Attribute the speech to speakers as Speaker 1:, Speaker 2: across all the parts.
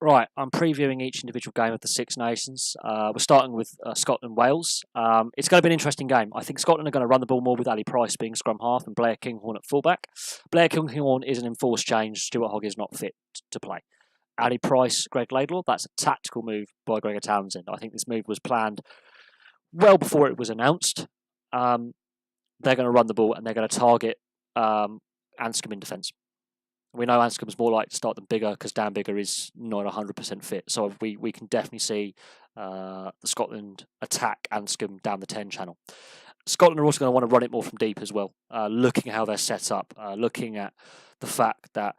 Speaker 1: Right, I'm previewing each individual game of the Six Nations. We're starting with Scotland-Wales. It's going to be an interesting game. I think Scotland are going to run the ball more with Ali Price being scrum half and Blair Kinghorn at fullback. Blair Kinghorn is an enforced change. Stuart Hogg is not fit to play. Ali Price, Greg Laidlaw, that's a tactical move by Gregor Townsend. I think this move was planned well before it was announced. They're going to run the ball and they're going to target Anscombe in defence. We know Anscombe's more likely to start than Biggar because Dan Biggar is not 100% fit. So we can definitely see the Scotland attack Anscombe down the 10 channel. Scotland are also going to want to run it more from deep as well, looking at how they're set up, looking at the fact that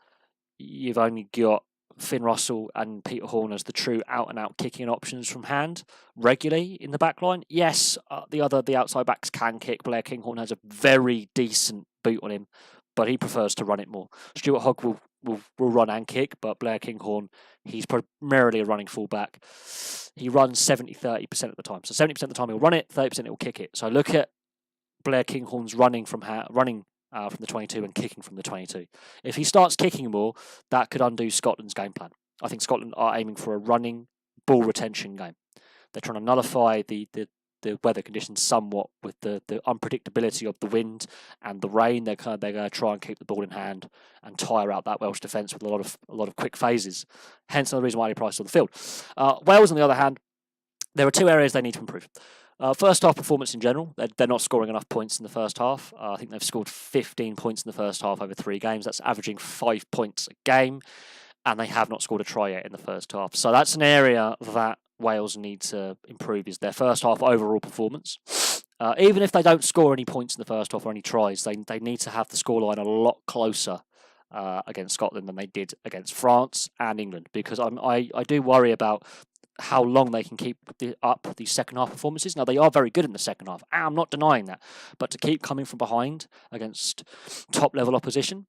Speaker 1: you've only got Finn Russell and Peter Horne as the true out-and-out kicking options from hand regularly in the back line. Yes, the outside backs can kick. Blair Kinghorn has a very decent boot on him, but he prefers to run it more. Stuart Hogg will run and kick, but Blair Kinghorn, he's primarily a running fullback. He runs 70-30% of the time. So 70% of the time he'll run it, 30% he'll kick it. So look at Blair Kinghorn's running from the 22 and kicking from the 22. If he starts kicking more, that could undo Scotland's game plan. I think Scotland are aiming for a running ball retention game. They're trying to nullify the weather conditions somewhat with the unpredictability of the wind and the rain. They're going to try and keep the ball in hand and tire out that Welsh defence with a lot of quick phases. Hence another reason why Ali Price is on the field. Wales, on the other hand, there are two areas they need to improve. First half performance in general, they're not scoring enough points in the first half. I think they've scored 15 points in the first half over 3 games. That's averaging 5 points a game, and they have not scored a try yet in the first half. So that's an area that Wales need to improve, is their first half overall performance. Even if they don't score any points in the first half or any tries, they need to have the scoreline a lot closer against Scotland than they did against France and England, because I do worry about how long they can keep up these second half performances. Now, they are very good in the second half. I'm not denying that. But to keep coming from behind against top level opposition,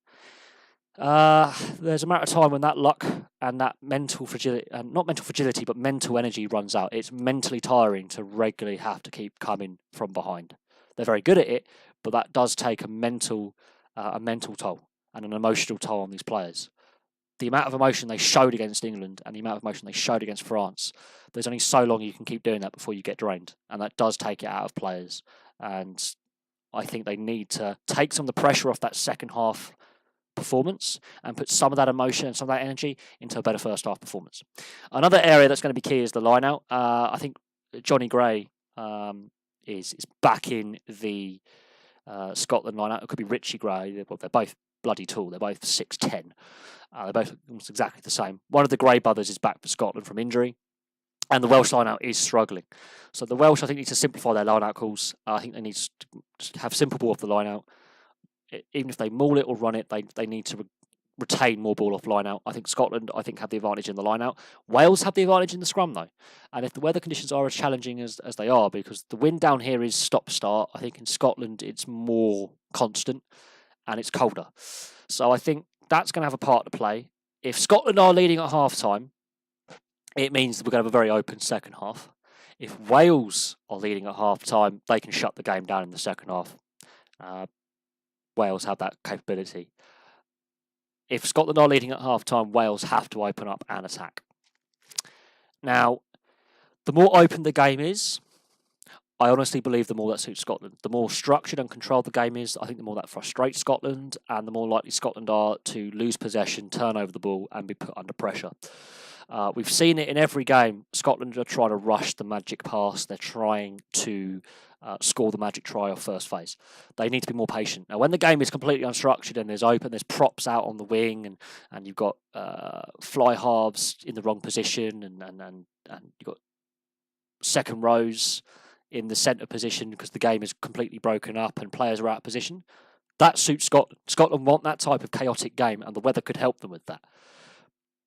Speaker 1: there's a matter of time when that luck and that mental fragility, not mental fragility, but mental energy runs out. It's mentally tiring to regularly have to keep coming from behind. They're very good at it, but that does take a mental toll and an emotional toll on these players. The amount of emotion they showed against England and the amount of emotion they showed against France, there's only so long you can keep doing that before you get drained. And that does take it out of players. And I think they need to take some of the pressure off that second half performance and put some of that emotion and some of that energy into a better first half performance. Another area that's going to be key is the line out. I think Johnny Gray is back in the Scotland line out. It could be Richie Gray. They're both bloody tall. They're both 6'10". They're both almost exactly the same. One of the Gray brothers is back for Scotland from injury, and the Welsh line-out is struggling. So the Welsh, I think, need to simplify their line-out calls. I think they need to have simple ball off the line-out. Even if they maul it or run it, they need to retain more ball off line-out. I think Scotland, have the advantage in the line-out. Wales have the advantage in the scrum, though. And if the weather conditions are as challenging as they are, because the wind down here is stop-start, I think in Scotland it's more constant and it's colder. So I think that's going to have a part to play. If Scotland are leading at half-time, it means that we're going to have a very open second half. If Wales are leading at half-time, they can shut the game down in the second half. Wales have that capability. If Scotland are leading at half-time, Wales have to open up and attack. Now, the more open the game is, I honestly believe the more that suits Scotland. The more structured and controlled the game is, I think the more that frustrates Scotland, and the more likely Scotland are to lose possession, turn over the ball, and be put under pressure. We've seen it in every game. Scotland are trying to rush the magic pass. They're trying to score the magic try off first phase. They need to be more patient. Now, when the game is completely unstructured and there's props out on the wing, and you've got fly halves in the wrong position, and you've got second rows in the centre position because the game is completely broken up and players are out of position, that suits Scotland. Scotland want that type of chaotic game, and the weather could help them with that.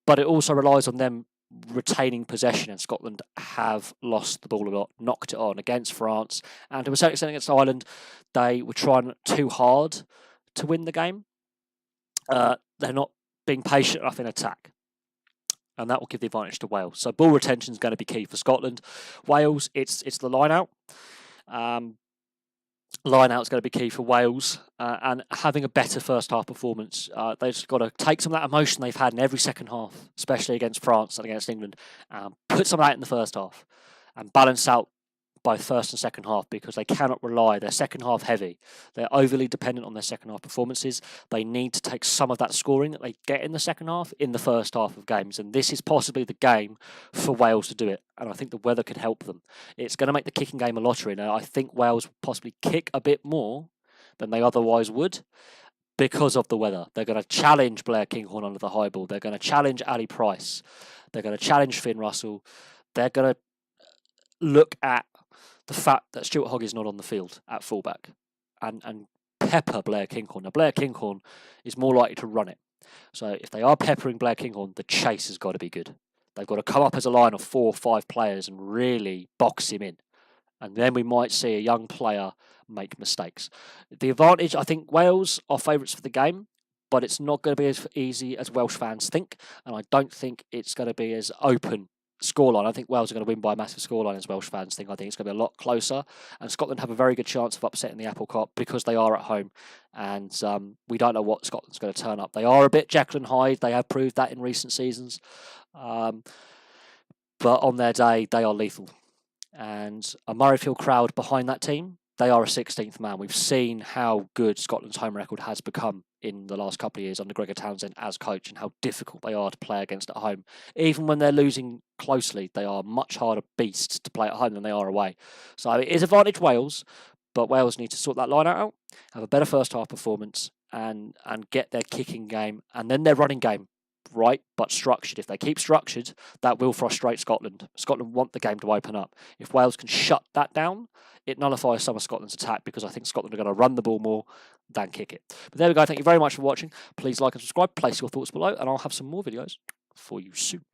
Speaker 1: But it also relies on them retaining possession, and Scotland have lost the ball a lot, knocked it on against France, and to a certain extent against Ireland. They were trying too hard to win the game. They're not being patient enough in attack, and that will give the advantage to Wales. So ball retention is going to be key for Scotland. Wales, it's the line out. line out's going to be key for Wales, and having a better first half performance. They've just got to take some of that emotion they've had in every second half, especially against France and against England, and put some of that in the first half and balance out both first and second half, because they cannot rely. They're second half heavy. They're overly dependent on their second half performances. They need to take some of that scoring that they get in the second half in the first half of games, and this is possibly the game for Wales to do it. And I think the weather could help them. It's going to make the kicking game a lottery. Now, I think Wales will possibly kick a bit more than they otherwise would because of the weather. They're going to challenge Blair Kinghorn under the high ball. They're going to challenge Ali Price. They're going to challenge Finn Russell. They're going to look at the fact that Stuart Hogg is not on the field at fullback and pepper Blair Kinghorn. Now, Blair Kinghorn is more likely to run it. So if they are peppering Blair Kinghorn, the chase has got to be good. They've got to come up as a line of 4 or 5 players and really box him in. And then we might see a young player make mistakes. The advantage, I think Wales are favourites for the game, but it's not going to be as easy as Welsh fans think. And I don't think it's going to be as open scoreline. I think Wales are going to win by a massive scoreline as Welsh fans think. I think it's going to be a lot closer, and Scotland have a very good chance of upsetting the apple cart because they are at home, and we don't know what Scotland's going to turn up. They are a bit Jekyll and Hyde. They have proved that in recent seasons, but on their day they are lethal, and a Murrayfield crowd behind that team, they are a 16th man. We've seen how good Scotland's home record has become in the last couple of years under Gregor Townsend as coach, and how difficult they are to play against at home. Even when they're losing closely, they are much harder beasts to play at home than they are away. So it is advantage Wales, but Wales need to sort that line out, have a better first half performance, and get their kicking game and then their running game right, but structured. If they keep structured, that will frustrate Scotland. Scotland want the game to open up. If Wales can shut that down, it nullifies some of Scotland's attack, because I think Scotland are going to run the ball more than kick it. But there we go. Thank you very much for watching. Please like and subscribe. Place your thoughts below, and I'll have some more videos for you soon.